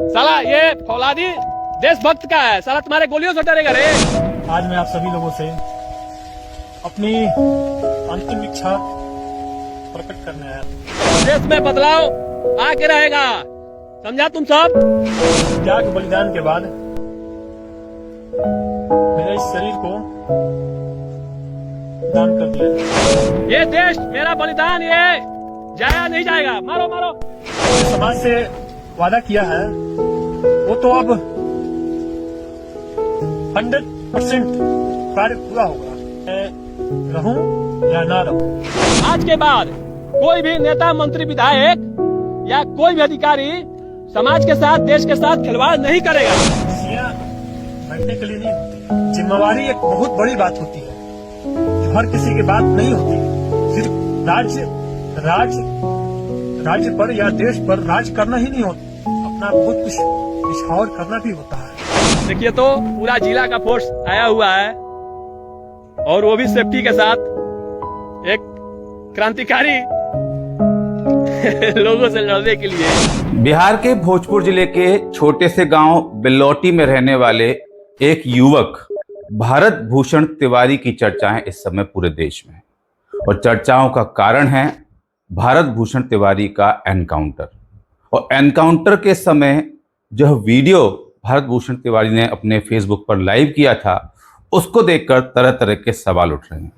साला ये फौलादी देशभक्त का है, साला तुम्हारे गोलियों से डरेगा रे। आज मैं आप सभी लोगों से अपनी अंतिम इच्छा प्रकट करने आया। देश में बदलाव आके रहेगा, समझा तुम सब। त्याग बलिदान के बाद मेरे इस शरीर को दान कर दिया। ये देश मेरा बलिदान ये जाया नहीं जाएगा। मारो मारो। समाज से वादा किया है वो तो अब 100% कार्य पूरा होगा। मैं रहूं या ना रहूं, आज के बाद कोई भी नेता, मंत्री, विधायक या कोई भी अधिकारी समाज के साथ, देश के साथ खिलवाड़ नहीं करेगा। कुर्सियां बैठने के लिए नहीं होती। जिम्मेवारी एक बहुत बड़ी बात होती है जो हर किसी की बात नहीं होती। सिर्फ राज्य पर या देश पर राज करना ही नहीं होता, अपना बहुत कुछ निछावर करना भी होता है। देखिए तो पूरा जिला का फोर्स आया हुआ है और वो भी सेफ्टी के साथ, एक क्रांतिकारी लोगों से लड़ने के लिए। बिहार के भोजपुर जिले के छोटे से गांव बिल्लौटी में रहने वाले एक युवक भारत भूषण तिवारी की चर्चाएं इस समय पूरे देश में है और चर्चाओं का कारण है भारत भूषण तिवारी का एनकाउंटर। और एनकाउंटर के समय जो वीडियो भारत भूषण तिवारी ने अपने फेसबुक पर लाइव किया था, उसको देखकर तरह तरह के सवाल उठ रहे हैं।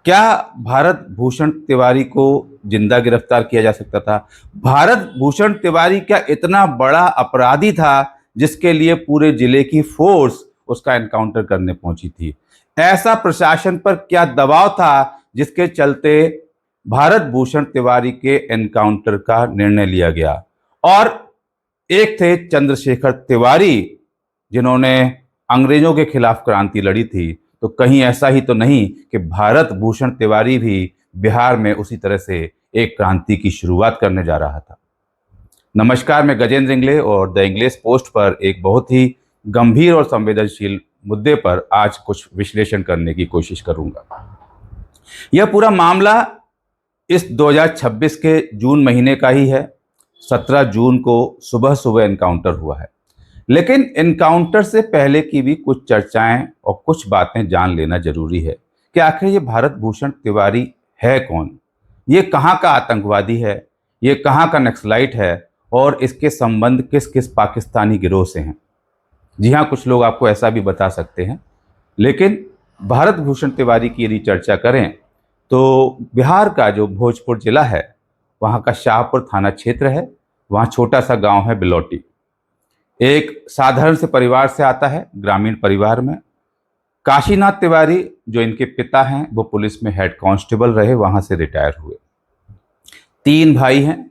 क्या भारत भूषण तिवारी को जिंदा गिरफ्तार किया जा सकता था? भारत भूषण तिवारी क्या इतना बड़ा अपराधी था जिसके लिए पूरे जिले की फोर्स उसका एनकाउंटर करने पहुंची थी? ऐसा प्रशासन पर क्या दबाव था जिसके चलते भारत भूषण तिवारी के एनकाउंटर का निर्णय लिया गया? और एक थे चंद्रशेखर तिवारी जिन्होंने अंग्रेजों के खिलाफ क्रांति लड़ी थी, तो कहीं ऐसा ही तो नहीं कि भारत भूषण तिवारी भी बिहार में उसी तरह से एक क्रांति की शुरुआत करने जा रहा था। नमस्कार, मैं गजेंद्र इंगले और द इंग्लिश पोस्ट पर एक बहुत ही गंभीर और संवेदनशील मुद्दे पर आज कुछ विश्लेषण करने की कोशिश करूंगा। यह पूरा मामला इस 2026 के जून महीने का ही है। 17 जून को सुबह सुबह एनकाउंटर हुआ है, लेकिन एनकाउंटर से पहले की भी कुछ चर्चाएं और कुछ बातें जान लेना जरूरी है कि आखिर ये भारत भूषण तिवारी है कौन, ये कहाँ का आतंकवादी है, ये कहाँ का नक्सलाइट है और इसके संबंध किस किस पाकिस्तानी गिरोह से हैं। जी हाँ, कुछ लोग आपको ऐसा भी बता सकते हैं, लेकिन भारत भूषण तिवारी की यदि चर्चा करें तो बिहार का जो भोजपुर जिला है, वहाँ का शाहपुर थाना क्षेत्र है। वहाँ छोटा सा गांव है बिल्लौटी। एक साधारण से परिवार से आता है, ग्रामीण परिवार में। काशीनाथ तिवारी जो इनके पिता हैं, वो पुलिस में हेड कांस्टेबल रहे, वहां से रिटायर हुए। 3 भाई हैं।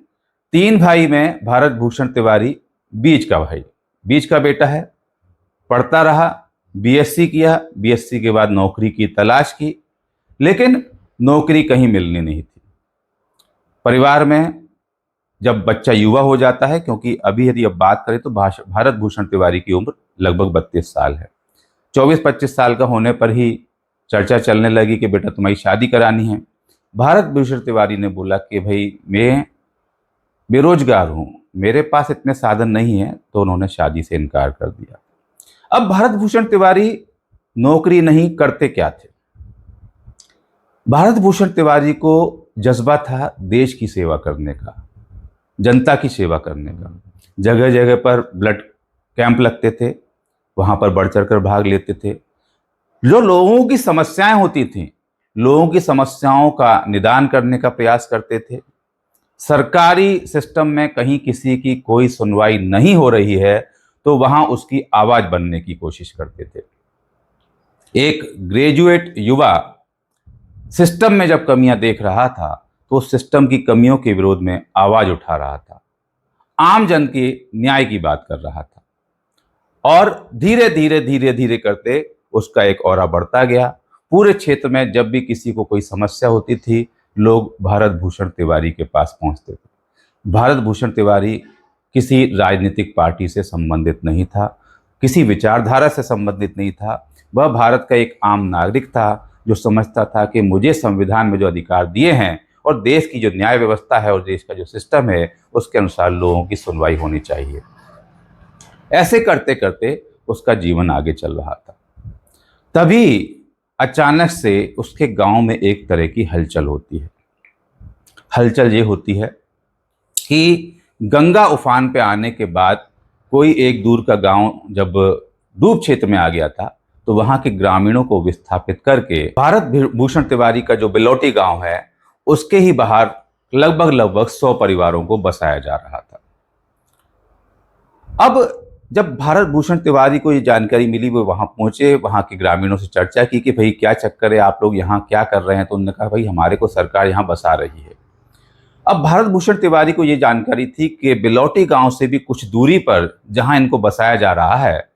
3 भाई में भारत भूषण तिवारी बीच का भाई, बीच का बेटा है। पढ़ता रहा, बीएससी किया, बीएससी के बाद नौकरी की तलाश की, लेकिन नौकरी कहीं मिलनी नहीं थी। परिवार में जब बच्चा युवा हो जाता है, क्योंकि अभी यदि अब बात करें तो भारत भूषण तिवारी की उम्र लगभग 32 साल है। 24-25 साल का होने पर ही चर्चा चलने लगी कि बेटा तुम्हारी शादी करानी है। भारत भूषण तिवारी ने बोला कि भाई मैं बेरोजगार हूँ, मेरे पास इतने साधन नहीं है, तो उन्होंने शादी से इनकार कर दिया। अब भारत भूषण तिवारी नौकरी नहीं करते क्या थे? भारत भूषण तिवारी को जज्बा था देश की सेवा करने का, जनता की सेवा करने का। जगह जगह पर ब्लड कैंप लगते थे, वहाँ पर बढ़ चढ़ कर भाग लेते थे। जो लोगों की समस्याएं होती थीं, लोगों की समस्याओं का निदान करने का प्रयास करते थे। सरकारी सिस्टम में कहीं किसी की कोई सुनवाई नहीं हो रही है तो वहाँ उसकी आवाज़ बनने की कोशिश करते थे। एक ग्रेजुएट युवा सिस्टम में जब कमियां देख रहा था तो सिस्टम की कमियों के विरोध में आवाज उठा रहा था, आम जन के न्याय की बात कर रहा था। और धीरे धीरे करते उसका एक औरा बढ़ता गया। पूरे क्षेत्र में जब भी किसी को कोई समस्या होती थी, लोग भारत भूषण तिवारी के पास पहुंचते थे। भारत भूषण तिवारी किसी राजनीतिक पार्टी से संबंधित नहीं था, किसी विचारधारा से संबंधित नहीं था। वह भारत का एक आम नागरिक था जो समझता था कि मुझे संविधान में जो अधिकार दिए हैं और देश की जो न्याय व्यवस्था है और देश का जो सिस्टम है, उसके अनुसार लोगों की सुनवाई होनी चाहिए। ऐसे करते करते उसका जीवन आगे चल रहा था। तभी अचानक से उसके गांव में एक तरह की हलचल होती है। हलचल ये होती है कि गंगा उफान पे आने के बाद कोई एक दूर का गांव जब डूब क्षेत्र में आ गया था, तो वहां के ग्रामीणों को विस्थापित करके भारत भूषण तिवारी का जो बिलोटी गांव है उसके ही बाहर लगभग 100 परिवारों को बसाया जा रहा था। अब जब भारत भूषण तिवारी को ये जानकारी मिली, वो वहां पहुंचे, वहां के ग्रामीणों से चर्चा की कि भाई क्या चक्कर है, आप लोग यहाँ क्या कर रहे हैं। तो उन्होंने कहा भाई हमारे को सरकार यहाँ बसा रही है। अब भारत भूषण तिवारी को ये जानकारी थी कि बिलोटी गांव से भी कुछ दूरी पर जहां इनको बसाया जा रहा है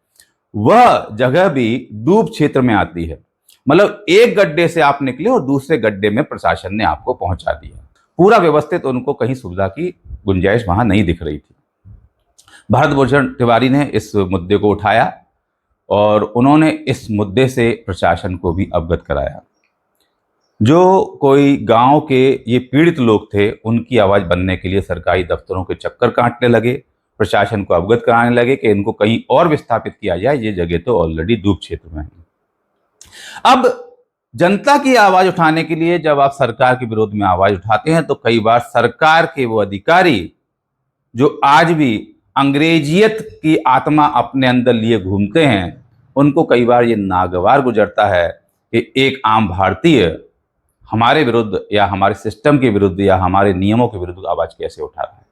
वह जगह भी डूब क्षेत्र में आती है। मतलब एक गड्ढे से आप निकले और दूसरे गड्ढे में प्रशासन ने आपको पहुंचा दिया। पूरा व्यवस्थित, उनको कहीं सुविधा की गुंजाइश वहां नहीं दिख रही थी। भारत भूषण तिवारी ने इस मुद्दे को उठाया और उन्होंने इस मुद्दे से प्रशासन को भी अवगत कराया। जो कोई गांव के ये पीड़ित लोग थे उनकी आवाज बनने के लिए सरकारी दफ्तरों के चक्कर काटने लगे, प्रशासन को अवगत कराने लगे कि इनको कहीं और विस्थापित किया जाए, ये जगह तो ऑलरेडी डूब क्षेत्र में है। अब जनता की आवाज उठाने के लिए जब आप सरकार के विरोध में आवाज उठाते हैं तो कई बार सरकार के वो अधिकारी जो आज भी अंग्रेजियत की आत्मा अपने अंदर लिए घूमते हैं, उनको कई बार ये नागवार गुजरता है कि एक आम भारतीय हमारे विरुद्ध या हमारे सिस्टम के विरुद्ध या हमारे नियमों के विरुद्ध आवाज कैसे उठा रहा है।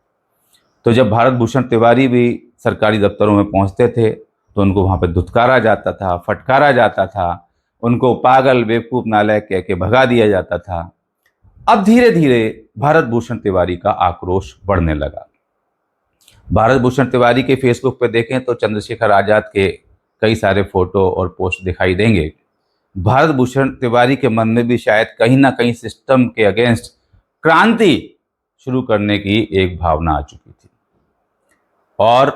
तो जब भारत भूषण तिवारी भी सरकारी दफ्तरों में पहुंचते थे तो उनको वहां पर धुतकारा जाता था, फटकारा जाता था, उनको पागल बेवकूफ नालायक कह के भगा दिया जाता था। अब धीरे धीरे भारत भूषण तिवारी का आक्रोश बढ़ने लगा। भारत भूषण तिवारी के फेसबुक पे देखें तो चंद्रशेखर आजाद के कई सारे फोटो और पोस्ट दिखाई देंगे। भारत भूषण तिवारी के मन में भी शायद कहीं ना कहीं सिस्टम के अगेंस्ट क्रांति शुरू करने की एक भावना आ चुकी थी और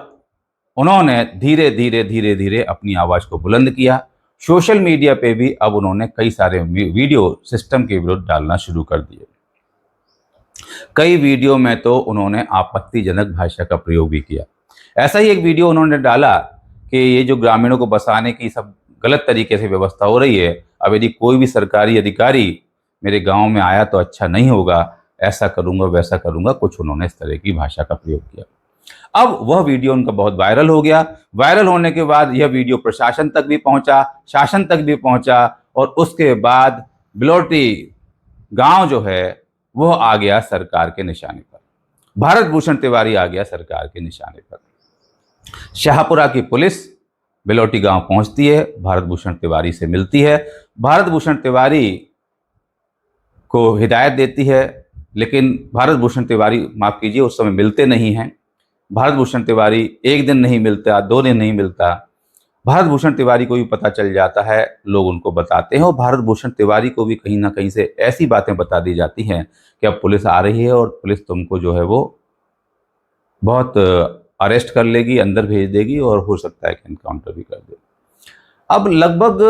उन्होंने धीरे धीरे अपनी आवाज को बुलंद किया। सोशल मीडिया पे भी अब उन्होंने कई सारे वीडियो सिस्टम के विरुद्ध डालना शुरू कर दिए। कई वीडियो में तो उन्होंने आपत्तिजनक भाषा का प्रयोग भी किया। ऐसा ही एक वीडियो उन्होंने डाला कि ये जो ग्रामीणों को बसाने की सब गलत तरीके से व्यवस्था हो रही है, अब यदि कोई भी सरकारी अधिकारी मेरे गांव में आया तो अच्छा नहीं होगा, ऐसा करूंगा वैसा करूंगा, कुछ उन्होंने इस तरह की भाषा का प्रयोग किया। अब वह वीडियो उनका बहुत वायरल हो गया। वायरल होने के बाद यह वीडियो प्रशासन तक भी पहुंचा, शासन तक भी पहुंचा और उसके बाद बिलोटी गांव जो है वह आ गया सरकार के निशाने पर। भारत भूषण तिवारी आ गया सरकार के निशाने पर। शाहपुरा की पुलिस बिलोटी गांव पहुंचती है, भारत भूषण तिवारी से मिलती है, भारत भूषण तिवारी को हिदायत देती है, लेकिन भारत भूषण तिवारी, माफ कीजिए, उस समय मिलते नहीं हैं। भारत भूषण तिवारी एक दिन नहीं मिलता, 2 दिन नहीं मिलता। भारत भूषण तिवारी को भी पता चल जाता है, लोग उनको बताते हैं और भारत भूषण तिवारी को भी कहीं ना कहीं से ऐसी बातें बता दी जाती हैं कि अब पुलिस आ रही है और पुलिस तुमको जो है वो बहुत अरेस्ट कर लेगी, अंदर भेज देगी और हो सकता है कि एनकाउंटर भी कर दे। अब लगभग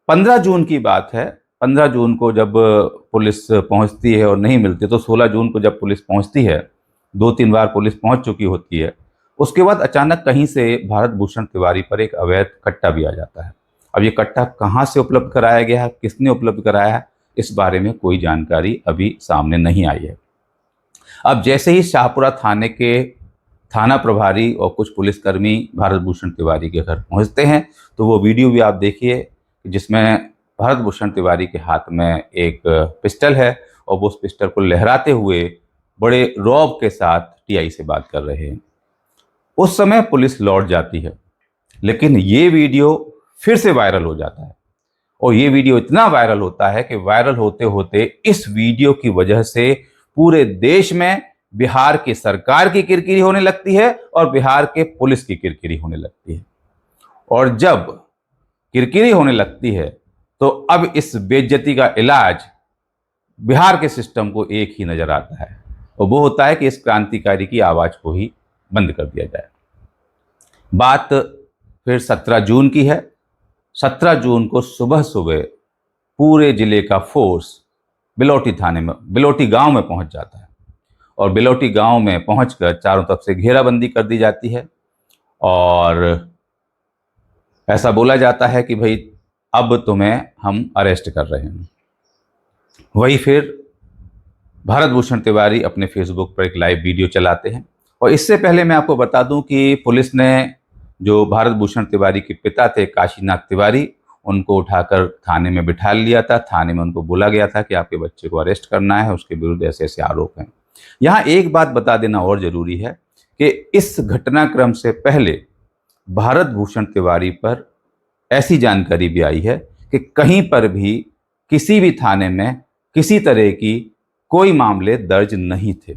15 जून की बात है। 15 जून को जब पुलिस पहुंचती है और नहीं मिलती, तो 16 जून को जब पुलिस पहुंचती है, 2-3 बार पुलिस पहुंच चुकी होती है, उसके बाद अचानक कहीं से भारत भूषण तिवारी पर एक अवैध कट्टा भी आ जाता है। अब ये कट्टा कहाँ से उपलब्ध कराया गया है, किसने उपलब्ध कराया है, इस बारे में कोई जानकारी अभी सामने नहीं आई है। अब जैसे ही शाहपुरा थाने के थाना प्रभारी और कुछ पुलिसकर्मी भारत भूषण तिवारी के घर पहुंचते हैं, तो वो वीडियो भी आप देखिए जिसमें भारत भूषण तिवारी के हाथ में एक पिस्टल है और वो उस पिस्टल को लहराते हुए बड़े रौब के साथ टीआई से बात कर रहे हैं। उस समय पुलिस लौट जाती है, लेकिन ये वीडियो फिर से वायरल हो जाता है और ये वीडियो इतना वायरल होता है कि वायरल होते होते इस वीडियो की वजह से पूरे देश में बिहार की सरकार की किरकिरी होने लगती है और बिहार के पुलिस की किरकिरी होने लगती है। और जब किरकिरी होने लगती है तो अब इस बेइज्जती का इलाज बिहार के सिस्टम को एक ही नजर आता है और वो होता है कि इस क्रांतिकारी की आवाज को ही बंद कर दिया जाए। बात फिर 17 जून की है। 17 जून को सुबह सुबह पूरे जिले का फोर्स बिलोटी थाने में, बिलोटी गांव में पहुंच जाता है और बिलोटी गांव में पहुंचकर चारों तरफ से घेराबंदी कर दी जाती है और ऐसा बोला जाता है कि भाई अब तुम्हें हम अरेस्ट कर रहे हैं। वही फिर भारत भूषण तिवारी अपने फेसबुक पर एक लाइव वीडियो चलाते हैं। और इससे पहले मैं आपको बता दूं कि पुलिस ने जो भारत भूषण तिवारी के पिता थे काशीनाथ तिवारी, उनको उठाकर थाने में बिठा लिया था। थाने में उनको बोला गया था कि आपके बच्चे को अरेस्ट करना है, उसके विरुद्ध ऐसे ऐसे आरोप हैं। यहाँ एक बात बता देना और जरूरी है कि इस घटनाक्रम से पहले भारत भूषण तिवारी पर ऐसी जानकारी भी आई है कि कहीं पर भी किसी भी थाने में किसी तरह की कोई मामले दर्ज नहीं थे।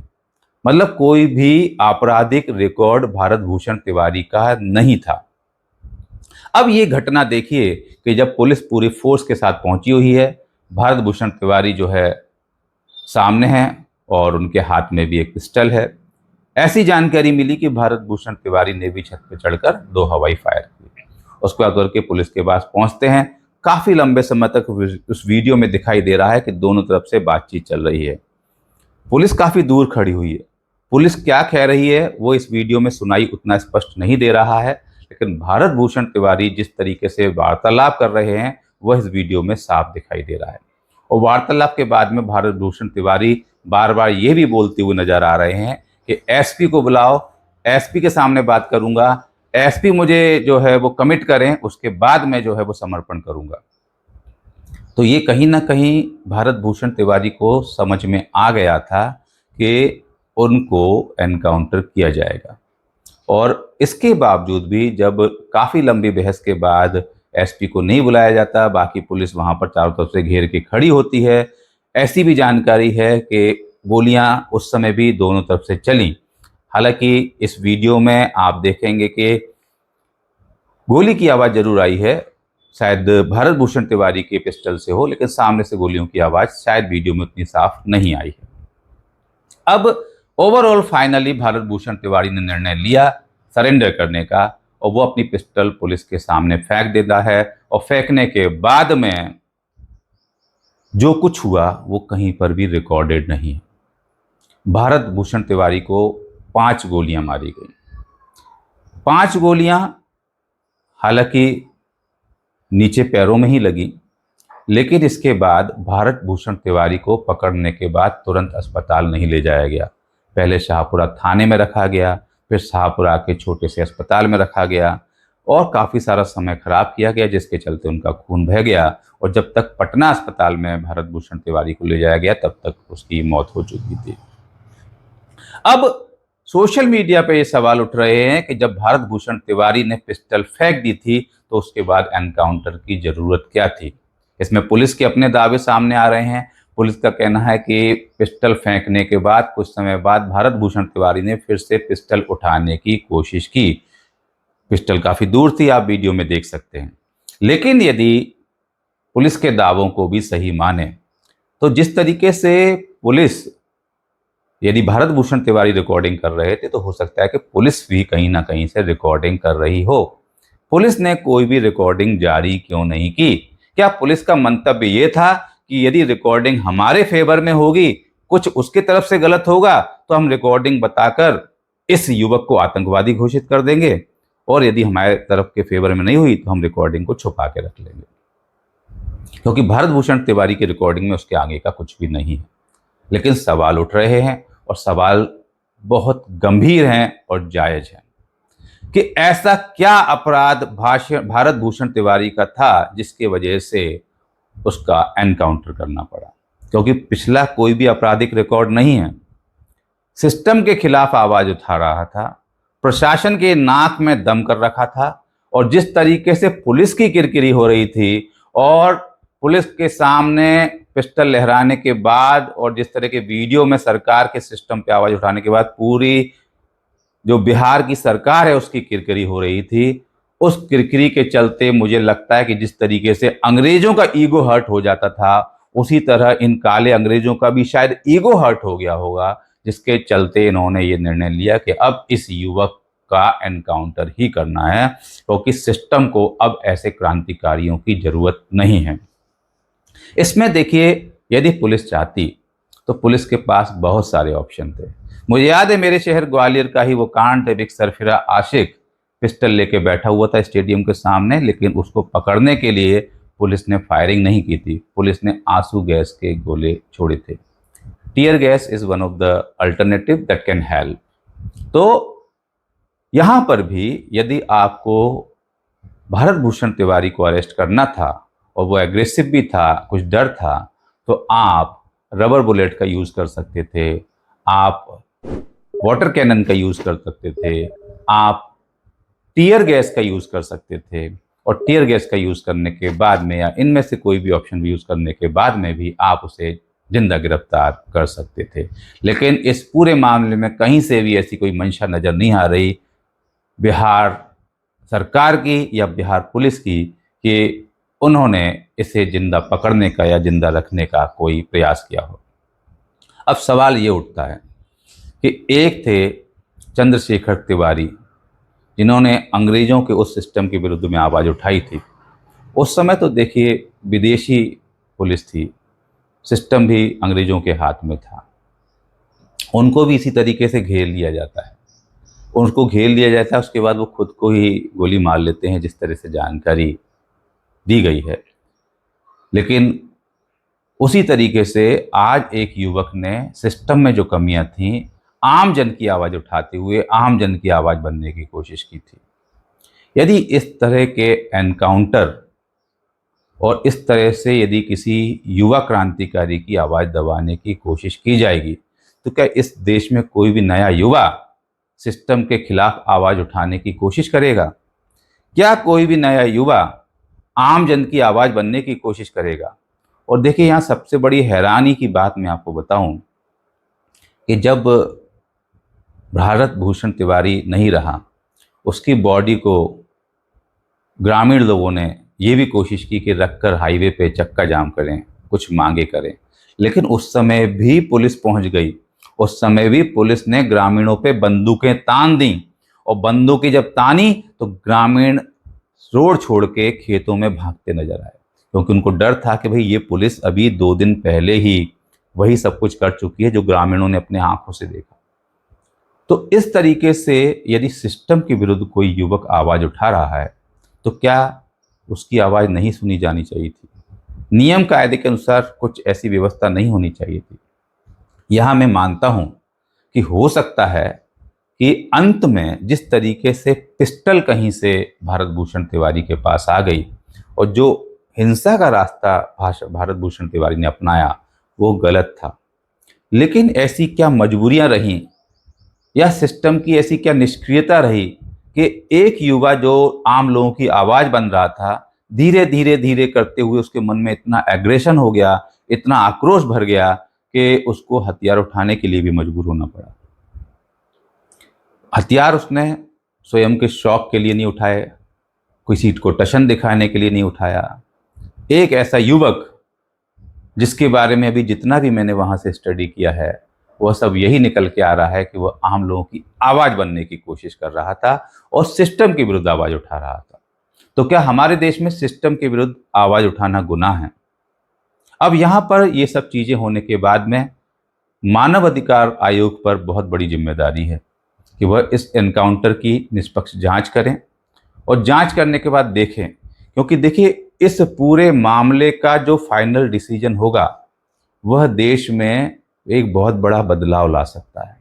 मतलब कोई भी आपराधिक रिकॉर्ड भारत भूषण तिवारी का नहीं था। अब ये घटना देखिए कि जब पुलिस पूरी फोर्स के साथ पहुंची हुई है, भारत भूषण तिवारी जो है सामने है और उनके हाथ में भी एक पिस्टल है। ऐसी जानकारी मिली कि भारत भूषण तिवारी ने भी छत पर चढ़कर 2 हवाई फायर किए। उसको आकर के पुलिस के पास पहुंचते हैं। काफी लंबे समय तक उस वीडियो में दिखाई दे रहा है कि दोनों तरफ से बातचीत चल रही है। पुलिस काफी दूर खड़ी हुई है। पुलिस क्या कह रही है वो इस वीडियो में सुनाई उतना स्पष्ट नहीं दे रहा है, लेकिन भारत भूषण तिवारी जिस तरीके से वार्तालाप कर रहे हैं वह इस वीडियो में साफ दिखाई दे रहा है। और वार्तालाप के बाद में भारत भूषण तिवारी बार बार ये भी बोलते हुए नजर आ रहे हैं कि एसपी को बुलाओ, एसपी के सामने बात करूंगा, एसपी मुझे जो है वो कमिट करें, उसके बाद मैं जो है वो समर्पण करूंगा। तो ये कहीं ना कहीं भारत भूषण तिवारी को समझ में आ गया था कि उनको एनकाउंटर किया जाएगा। और इसके बावजूद भी जब काफ़ी लंबी बहस के बाद एसपी को नहीं बुलाया जाता, बाकी पुलिस वहाँ पर चारों तरफ से घेर के खड़ी होती है। ऐसी भी जानकारी है कि गोलियां उस समय भी दोनों तरफ से चली। हालांकि इस वीडियो में आप देखेंगे कि गोली की आवाज़ जरूर आई है, शायद भारत भूषण तिवारी के पिस्टल से हो, लेकिन सामने से गोलियों की आवाज़ शायद वीडियो में उतनी साफ नहीं आई है। अब ओवरऑल फाइनली भारत भूषण तिवारी ने निर्णय लिया सरेंडर करने का, और वो अपनी पिस्टल पुलिस के सामने फेंक देता है। और फेंकने के बाद में जो कुछ हुआ वो कहीं पर भी रिकॉर्डेड नहीं है। भारत भूषण तिवारी को 5 गोलियां मारी गई। 5 गोलियां हालांकि नीचे पैरों में ही लगी, लेकिन इसके बाद भारत भूषण तिवारी को पकड़ने के बाद तुरंत अस्पताल नहीं ले जाया गया। पहले शाहपुरा थाने में रखा गया, फिर शाहपुरा के छोटे से अस्पताल में रखा गया और काफ़ी सारा समय खराब किया गया, जिसके चलते उनका खून बह गया। और जब तक पटना अस्पताल में भारत भूषण तिवारी को ले जाया गया तब तक उसकी मौत हो चुकी थी। अब सोशल मीडिया पे ये सवाल उठ रहे हैं कि जब भारत भूषण तिवारी ने पिस्टल फेंक दी थी तो उसके बाद एनकाउंटर की जरूरत क्या थी। इसमें पुलिस के अपने दावे सामने आ रहे हैं। पुलिस का कहना है कि पिस्टल फेंकने के बाद कुछ समय बाद भारत भूषण तिवारी ने फिर से पिस्टल उठाने की कोशिश की। पिस्टल काफी दूर थी, आप वीडियो में देख सकते हैं। लेकिन यदि पुलिस के दावों को भी सही माने तो जिस तरीके से पुलिस, यदि भारत भूषण तिवारी रिकॉर्डिंग कर रहे थे तो हो सकता है कि पुलिस भी कहीं ना कहीं से रिकॉर्डिंग कर रही हो। पुलिस ने कोई भी रिकॉर्डिंग जारी क्यों नहीं की? क्या पुलिस का मंतव्य ये था कि यदि रिकॉर्डिंग हमारे फेवर में होगी, कुछ उसके तरफ से गलत होगा तो हम रिकॉर्डिंग बताकर इस युवक को आतंकवादी घोषित कर देंगे, और यदि हमारे तरफ के फेवर में नहीं हुई तो हम रिकॉर्डिंग को छुपा के रख लेंगे? क्योंकि भारत भूषण तिवारी की रिकॉर्डिंग में उसके आगे का कुछ भी नहीं है। लेकिन सवाल उठ रहे हैं और सवाल बहुत गंभीर हैं और जायज हैं कि ऐसा क्या अपराध भारत भूषण तिवारी का था जिसकी वजह से उसका एनकाउंटर करना पड़ा। क्योंकि पिछला कोई भी आपराधिक रिकॉर्ड नहीं है। सिस्टम के खिलाफ आवाज उठा रहा था, प्रशासन के नाक में दम कर रखा था, और जिस तरीके से पुलिस की किरकिरी हो रही थी और पुलिस के सामने पिस्टल लहराने के बाद और जिस तरह के वीडियो में सरकार के सिस्टम पे आवाज उठाने के बाद पूरी जो बिहार की सरकार है उसकी किरकिरी हो रही थी, उस किरकिरी के चलते मुझे लगता है कि जिस तरीके से अंग्रेजों का ईगो हर्ट हो जाता था उसी तरह इन काले अंग्रेजों का भी शायद ईगो हर्ट हो गया होगा, जिसके चलते इन्होंने ये निर्णय लिया कि अब इस युवक का एनकाउंटर ही करना है, क्योंकि सिस्टम को अब ऐसे क्रांतिकारियों की जरूरत नहीं है। इसमें देखिए, यदि पुलिस चाहती तो पुलिस के पास बहुत सारे ऑप्शन थे। मुझे याद है मेरे शहर ग्वालियर का ही वो कांड है, एक सरफिरा आशिक पिस्टल लेके बैठा हुआ था स्टेडियम के सामने, लेकिन उसको पकड़ने के लिए पुलिस ने फायरिंग नहीं की थी। पुलिस ने आंसू गैस के गोले छोड़े थे। Tear gas is one of the alternative that can help. तो यहां पर भी यदि आपको भारत भूषण तिवारी को अरेस्ट करना था और वो एग्रेसिव भी था, कुछ डर था, तो आप रबर बुलेट का यूज कर सकते थे, आप वाटर कैनन का यूज कर सकते थे, आप टीयर गैस का यूज कर सकते थे, और टीयर गैस का यूज करने के बाद में या इनमें से कोई भी ऑप्शन यूज करने के बाद में भी आप उसे जिंदा गिरफ्तार कर सकते थे। लेकिन इस पूरे मामले में कहीं से भी ऐसी कोई मंशा नजर नहीं आ रही बिहार सरकार की या बिहार पुलिस की कि उन्होंने इसे जिंदा पकड़ने का या जिंदा रखने का कोई प्रयास किया हो। अब सवाल ये उठता है कि एक थे चंद्रशेखर तिवारी, जिन्होंने अंग्रेजों के उस सिस्टम के विरुद्ध में आवाज़ उठाई थी। उस समय तो देखिए विदेशी पुलिस थी, सिस्टम भी अंग्रेजों के हाथ में था, उनको भी इसी तरीके से घेर लिया जाता है। उनको घेर लिया जाता है, उसके बाद वो खुद को ही गोली मार लेते हैं, जिस तरह से जानकारी दी गई है। लेकिन उसी तरीके से आज एक युवक ने सिस्टम में जो कमियां थीं, आम जन की आवाज़ उठाते हुए आम जन की आवाज़ बनने की कोशिश की थी। यदि इस तरह के एनकाउंटर और इस तरह से यदि किसी युवा क्रांतिकारी की आवाज़ दबाने की कोशिश की जाएगी, तो क्या इस देश में कोई भी नया युवा सिस्टम के खिलाफ आवाज़ उठाने की कोशिश करेगा? क्या कोई भी नया युवा आम जन की आवाज़ बनने की कोशिश करेगा? और देखिए, यहाँ सबसे बड़ी हैरानी की बात मैं आपको बताऊं कि जब भारत भूषण तिवारी नहीं रहा, उसकी बॉडी को ग्रामीण लोगों ने ये भी कोशिश की कि रखकर हाईवे पे चक्का जाम करें, कुछ मांगे करें, लेकिन उस समय भी पुलिस पहुंच गई। उस समय भी पुलिस ने ग्रामीणों पे बंदूकें तान दी, और बंदूकें जब तानी तो ग्रामीण रोड छोड़ के खेतों में भागते नजर आए, क्योंकि उनको डर था कि भाई ये पुलिस अभी 2 दिन पहले ही वही सब कुछ कर चुकी है जो ग्रामीणों ने अपने आंखों से देखा। तो इस तरीके से यदि सिस्टम के विरुद्ध कोई युवक आवाज़ उठा रहा है, तो क्या उसकी आवाज़ नहीं सुनी जानी चाहिए थी? नियम कायदे के अनुसार कुछ ऐसी व्यवस्था नहीं होनी चाहिए थी? यहाँ मैं मानता हूँ कि हो सकता है कि अंत में जिस तरीके से पिस्टल कहीं से भारत भूषण तिवारी के पास आ गई और जो हिंसा का रास्ता भारत भूषण तिवारी ने अपनाया वो गलत था। लेकिन ऐसी क्या मजबूरियां रहीं या सिस्टम की ऐसी क्या निष्क्रियता रही कि एक युवा जो आम लोगों की आवाज़ बन रहा था, धीरे धीरे धीरे करते हुए उसके मन में इतना एग्रेशन हो गया, इतना आक्रोश भर गया कि उसको हथियार उठाने के लिए भी मजबूर होना पड़ा। हथियार उसने स्वयं के शौक के लिए नहीं उठाए, किसी को टशन दिखाने के लिए नहीं उठाया। एक ऐसा युवक जिसके बारे में अभी जितना भी मैंने वहाँ से स्टडी किया है, वह सब यही निकल के आ रहा है कि वह आम लोगों की आवाज़ बनने की कोशिश कर रहा था और सिस्टम के विरुद्ध आवाज़ उठा रहा था। तो क्या हमारे देश में सिस्टम के विरुद्ध आवाज़ उठाना गुनाह है? अब यहाँ पर ये सब चीज़ें होने के बाद में मानव अधिकार आयोग पर बहुत बड़ी जिम्मेदारी है कि वह इस एनकाउंटर की निष्पक्ष जांच करें और जांच करने के बाद देखें, क्योंकि देखिए इस पूरे मामले का जो फाइनल डिसीजन होगा वह देश में एक बहुत बड़ा बदलाव ला सकता है।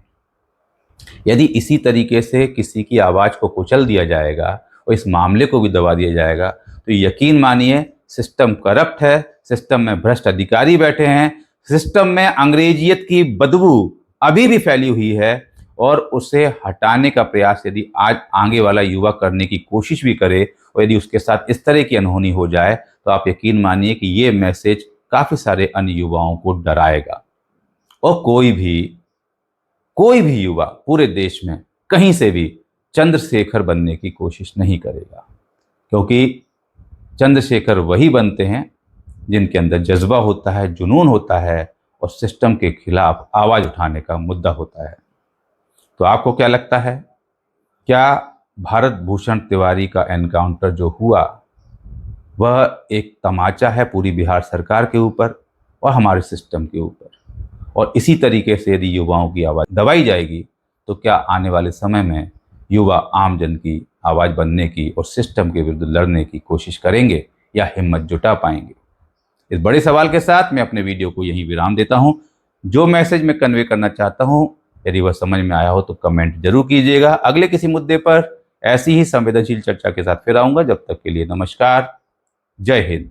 यदि इसी तरीके से किसी की आवाज़ को कुचल दिया जाएगा और इस मामले को भी दबा दिया जाएगा, तो यकीन मानिए सिस्टम करप्ट है, सिस्टम में भ्रष्ट अधिकारी बैठे हैं, सिस्टम में अंग्रेजियत की बदबू अभी भी फैली हुई है, और उसे हटाने का प्रयास यदि आज आगे वाला युवा करने की कोशिश भी करे और यदि उसके साथ इस तरह की अनहोनी हो जाए, तो आप यकीन मानिए कि ये मैसेज काफ़ी सारे अन्य युवाओं को डराएगा और कोई भी युवा पूरे देश में कहीं से भी चंद्रशेखर बनने की कोशिश नहीं करेगा, क्योंकि चंद्रशेखर वही बनते हैं जिनके अंदर जज्बा होता है, जुनून होता है और सिस्टम के खिलाफ आवाज़ उठाने का मुद्दा होता है। तो आपको क्या लगता है, क्या भारत भूषण तिवारी का एनकाउंटर जो हुआ वह एक तमाचा है पूरी बिहार सरकार के ऊपर और हमारे सिस्टम के ऊपर? और इसी तरीके से यदि युवाओं की आवाज़ दबाई जाएगी तो क्या आने वाले समय में युवा आम जन की आवाज बनने की और सिस्टम के विरुद्ध लड़ने की कोशिश करेंगे या हिम्मत जुटा पाएंगे? इस बड़े सवाल के साथ मैं अपने वीडियो को यहीं विराम देता हूं। जो मैसेज मैं कन्वे करना चाहता हूं, यदि वह समझ में आया हो तो कमेंट जरूर कीजिएगा। अगले किसी मुद्दे पर ऐसी ही संवेदनशील चर्चा के साथ फिर आऊंगा। जब तक के लिए नमस्कार, जय हिंद।